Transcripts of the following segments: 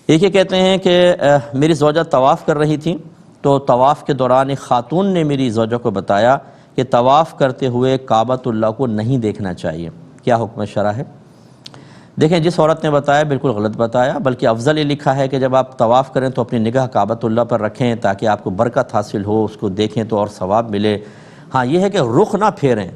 ایک یہ کہتے ہیں کہ میری زوجہ طواف کر رہی تھی تو طواف کے دوران ایک خاتون نے میری زوجہ کو بتایا کہ طواف کرتے ہوئے کعبۃ اللہ کو نہیں دیکھنا چاہیے، کیا حکم شرع ہے؟ دیکھیں، جس عورت نے بتایا بالکل غلط بتایا، بلکہ افضل یہ لکھا ہے کہ جب آپ طواف کریں تو اپنی نگاہ کعبۃ اللہ پر رکھیں تاکہ آپ کو برکت حاصل ہو، اس کو دیکھیں تو اور ثواب ملے۔ ہاں یہ ہے کہ رخ نہ پھیریں،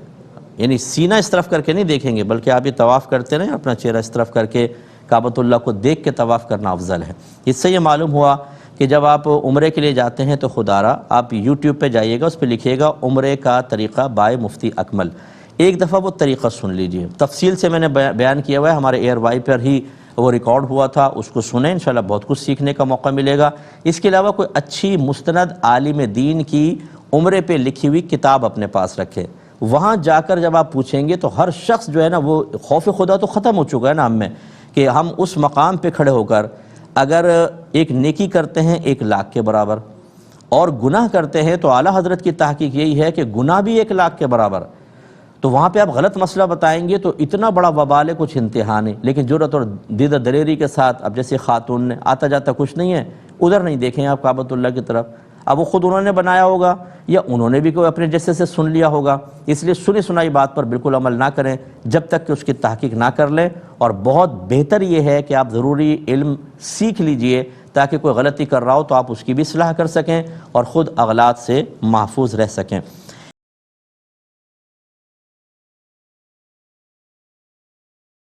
یعنی سینہ اس طرف کر کے نہیں دیکھیں گے، بلکہ آپ یہ طواف کرتے رہیں اپنا چہرہ اس طرف کر کے کعبۃ اللہ کو دیکھ کے طواف کرنا افضل ہے۔ اس سے یہ معلوم ہوا کہ جب آپ عمرے کے لیے جاتے ہیں تو خدارہ آپ یوٹیوب پہ جائیے گا، اس پہ لکھیے گا عمرے کا طریقہ بائے مفتی اکمل، ایک دفعہ وہ طریقہ سن لیجئے، تفصیل سے میں نے بیان کیا ہوا ہے، ہمارے ایئر وائی پر ہی وہ ریکارڈ ہوا تھا، اس کو سنیں، انشاءاللہ بہت کچھ سیکھنے کا موقع ملے گا۔ اس کے علاوہ کوئی اچھی مستند عالم دین کی عمرے پہ لکھی ہوئی کتاب اپنے پاس رکھیں، وہاں جا کر جب آپ پوچھیں گے تو ہر شخص جو ہے نا، وہ خوف خدا تو ختم ہو چکا ہے نا ہم میں، کہ ہم اس مقام پہ کھڑے ہو کر اگر ایک نیکی کرتے ہیں 1,00,000 کے برابر، اور گناہ کرتے ہیں تو اعلیٰ حضرت کی تحقیق یہی ہے کہ گناہ بھی 1,00,000 کے برابر، تو وہاں پہ آپ غلط مسئلہ بتائیں گے تو اتنا بڑا وبال ہے، کچھ انتہا نہیں۔ لیکن جرأت اور دیدہ دلیری کے ساتھ، اب جیسے خاتون نے آتا جاتا کچھ نہیں ہے، ادھر نہیں دیکھیں آپ کعبۃ اللہ کی طرف، اب وہ خود انہوں نے بنایا ہوگا یا انہوں نے بھی کوئی اپنے جیسے سے سن لیا ہوگا، اس لیے سنی سنائی بات پر بالکل عمل نہ کریں جب تک کہ اس کی تحقیق نہ کر لیں۔ اور بہت بہتر یہ ہے کہ آپ ضروری علم سیکھ لیجئے تاکہ کوئی غلطی کر رہا ہو تو آپ اس کی بھی اصلاح کر سکیں اور خود اغلاط سے محفوظ رہ سکیں۔